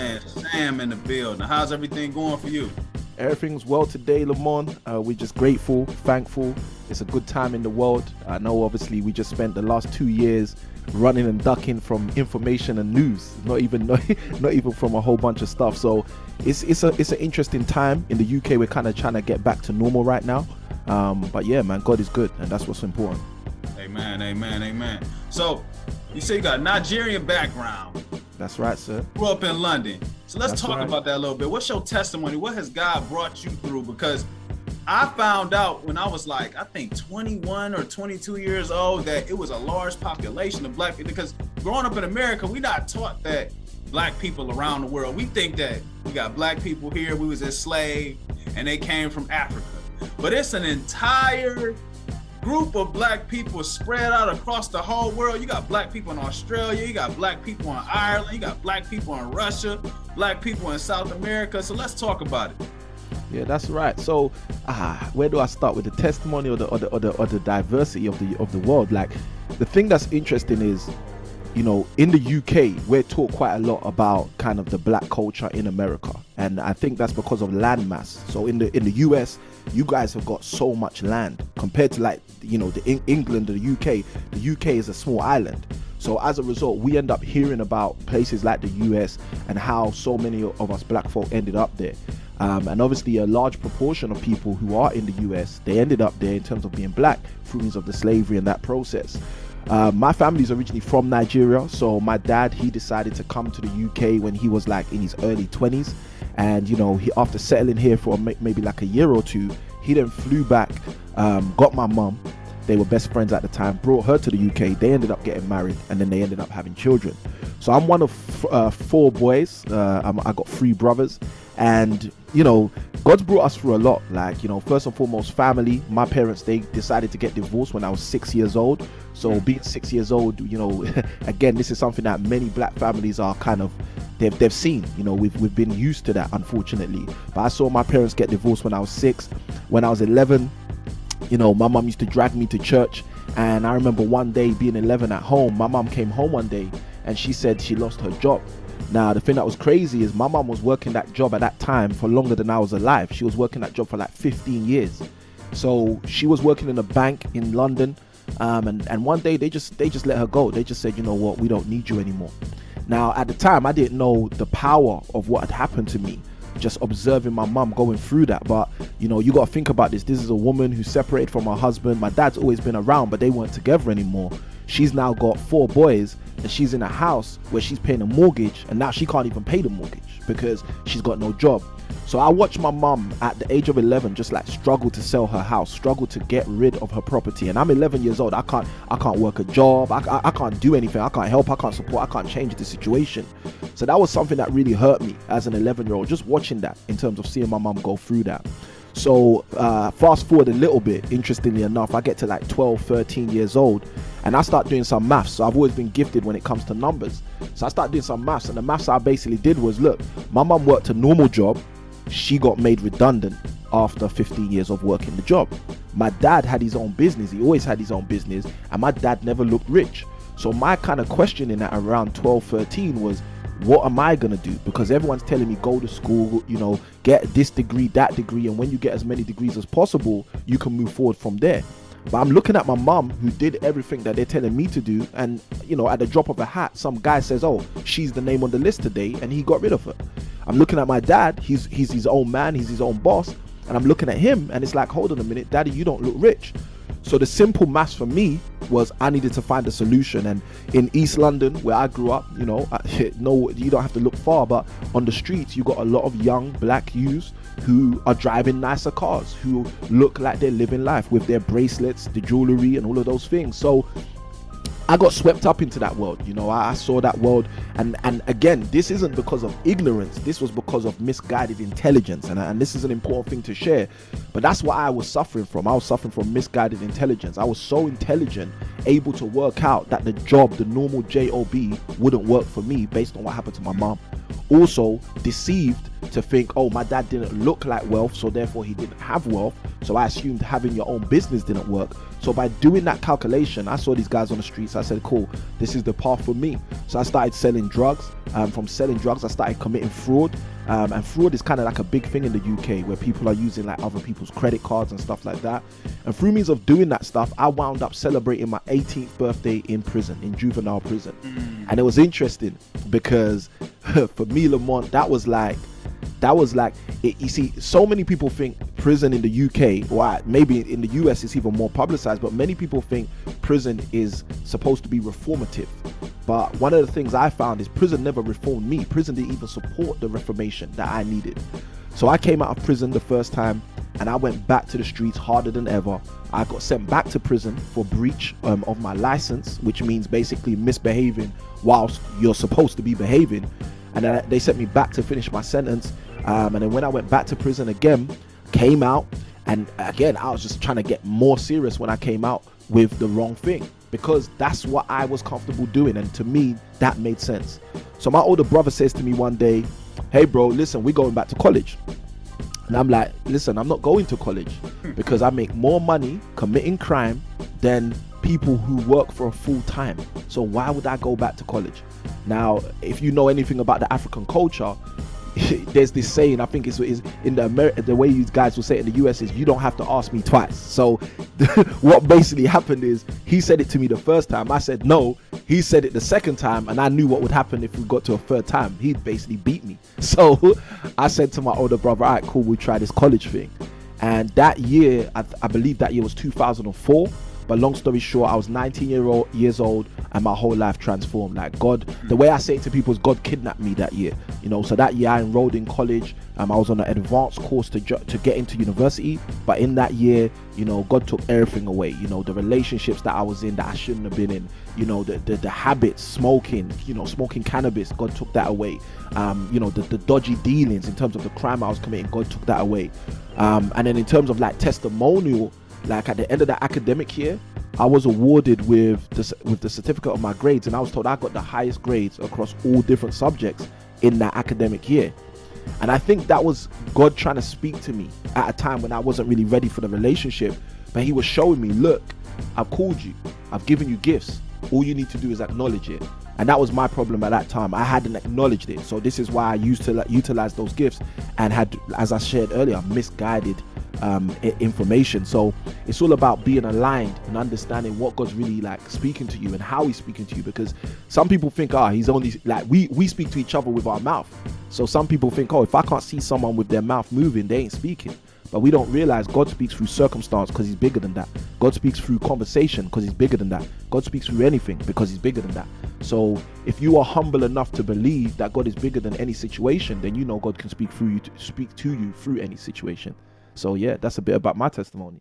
man Sam in the building. How's everything going for you? Everything's well today, Lamont. We're just grateful, thankful. It's a good time in the world. I know obviously we just spent the last 2 years running and ducking from information and news, not even from a whole bunch of stuff. So it's an interesting time. In the UK, we're kind of trying to get back to normal right now. But yeah, man, God is good, and that's what's important. Amen. So you say you got a Nigerian background. That's right, sir. Grew up in London. So let's talk about that a little bit. What's your testimony? What has God brought you through? Because I found out when I was like, I think 21 or 22 years old, that it was a large population of black people. Because growing up in America, we not taught that black people around the world. We think that we got black people here, we was enslaved, and they came from Africa. But it's an entire group of black people spread out across the whole world. You got black people in Australia, you got black people in Ireland, you got black people in Russia, black people in South America. So let's talk about it. Yeah, that's right. So where do I start, with the testimony or the diversity of the world? Like, the thing that's interesting is, you know, in the UK, we're taught quite a lot about kind of the black culture in America, and I think that's because of land mass. So in the US, you guys have got so much land compared to, like, you know, England or the UK. The UK is a small island. So as a result, we end up hearing about places like the US and how so many of us black folk ended up there. And obviously a large proportion of people who are in the US, they ended up there in terms of being black through means of the slavery and that process. My family is originally from Nigeria. So my dad, he decided to come to the UK when he was like in his early 20s. And, you know, he, after settling here for maybe like a year or two, he then flew back, got my mum. They were best friends at the time, brought her to the UK. They ended up getting married, and then they ended up having children. So I'm one of 4 boys. I got 3 brothers, and, you know, God's brought us through a lot. Like, you know, first and foremost, family. My parents, they decided to get divorced when I was 6 years old. So being 6 years old, you know, again, this is something that many black families are kind of, they've seen. You know, we've been used to that, unfortunately. But I saw my parents get divorced when I was 6. When I was 11, you know, my mum used to drag me to church. And I remember one day being 11 at home, my mum came home one day and she said she lost her job. Now, the thing that was crazy is my mum was working that job at that time for longer than I was alive. She was working that job for like 15 years. So she was working in a bank in London. And one day they just let her go. They just said, you know what, we don't need you anymore. Now, at the time, I didn't know the power of what had happened to me, just observing my mum going through that. But, you know, you got to think about this. This is a woman who's separated from her husband. My dad's always been around, but they weren't together anymore. She's now got 4 boys, and she's in a house where she's paying a mortgage, and now she can't even pay the mortgage because she's got no job. So I watched my mum at the age of 11 just like struggle to sell her house, struggle to get rid of her property. And I'm 11 years old. I can't work a job. I can't do anything. I can't help. I can't support. I can't change the situation. So that was something that really hurt me as an 11-year-old, just watching that, in terms of seeing my mum go through that. So fast forward a little bit, interestingly enough, I get to like 12, 13 years old, and I start doing some maths. So I've always been gifted when it comes to numbers. So I start doing some maths, and the maths I basically did was, look, my mum worked a normal job. She got made redundant after 15 years of working the job. My dad had his own business. He always had his own business, and my dad never looked rich. So my kind of questioning at around 12, 13 was, what am I going to do? Because everyone's telling me go to school, you know, get this degree, that degree. And when you get as many degrees as possible, you can move forward from there. But I'm looking at my mum, who did everything that they're telling me to do. And, you know, at the drop of a hat, some guy says, oh, she's the name on the list today. And he got rid of her. I'm looking at my dad. He's his own man. He's his own boss. And I'm looking at him, and it's like, hold on a minute, daddy, you don't look rich. So the simple maths for me was I needed to find a solution. And in East London, where I grew up, you know, no, you don't have to look far, but on the streets, you got a lot of young black youths who are driving nicer cars, who look like they're living life with their bracelets, the jewelry, and all of those things. So I got swept up into that world. You know, I saw that world, and again, this isn't because of ignorance. This was because of misguided intelligence, and this is an important thing to share. But that's what I was suffering from. I was suffering from misguided intelligence. I was so intelligent, able to work out that the job, the normal job, wouldn't work for me based on what happened to my mom. also deceived to think, oh, my dad didn't look like wealth, so therefore he didn't have wealth, so I assumed having your own business didn't work. So by doing that calculation, I saw these guys on the streets. I said, cool, this is the path for me. So I started selling drugs. From selling drugs, I started committing fraud. And fraud is kind of like a big thing in the UK, where people are using like other people's credit cards and stuff like that. And through means of doing that stuff, I wound up celebrating my 18th birthday in prison, in juvenile prison. And it was interesting because for me, Lamont, that was like it. You see, so many people think prison in the UK, or maybe in the US it's even more publicized, but many people think prison is supposed to be reformative. But one of the things I found is prison never reformed me. Prison didn't even support the reformation that I needed. So I came out of prison the first time and I went back to the streets harder than ever. I got sent back to prison for breach of my license, which means basically misbehaving whilst you're supposed to be behaving. And then they sent me back to finish my sentence. And then when I went back to prison again, came out, and again, I was just trying to get more serious when I came out with the wrong thing, because that's what I was comfortable doing. And to me, that made sense. So my older brother says to me one day, hey bro, listen, we're going back to college. And I'm like, listen, I'm not going to college because I make more money committing crime than people who work for a full time. So why would I go back to college? Now, if you know anything about the African culture, there's this saying, I think it's in the way you guys will say it in the US is, you don't have to ask me twice. So what basically happened is, he said it to me the first time, I said no, he said it the second time, and I knew what would happen if we got to a third time. He'd basically beat me. So I said to my older brother, all right, cool, we'll try this college thing. And that year, I believe that year was 2004. But long story short, I was 19 years old and my whole life transformed. Like God, the way I say it to people is God kidnapped me that year. You know, so that year I enrolled in college. I was on an advanced course to get into university. But in that year, you know, God took everything away. You know, the relationships that I was in that I shouldn't have been in. You know, the habits, smoking, you know, smoking cannabis, God took that away. You know, the dodgy dealings in terms of the crime I was committing, God took that away. And then in terms of like testimonial, like at the end of the academic year, I was awarded with the certificate of my grades, and I was told I got the highest grades across all different subjects in that academic year. And I think that was God trying to speak to me at a time when I wasn't really ready for the relationship, but he was showing me, look, I've called you, I've given you gifts, all you need to do is acknowledge it. And that was my problem at that time. I hadn't acknowledged it. So this is why I used to utilize those gifts and had, as I shared earlier, misguided information. So it's all about being aligned and understanding what God's really like speaking to you and how he's speaking to you, because some people think, he's only like, we speak to each other with our mouth. So some people think, if I can't see someone with their mouth moving, they ain't speaking. But we don't realize God speaks through circumstance because he's bigger than that. God speaks through conversation because he's bigger than that. God speaks through anything because he's bigger than that. So if you are humble enough to believe that God is bigger than any situation, then you know God can speak to you through any situation. So yeah, that's a bit about my testimony.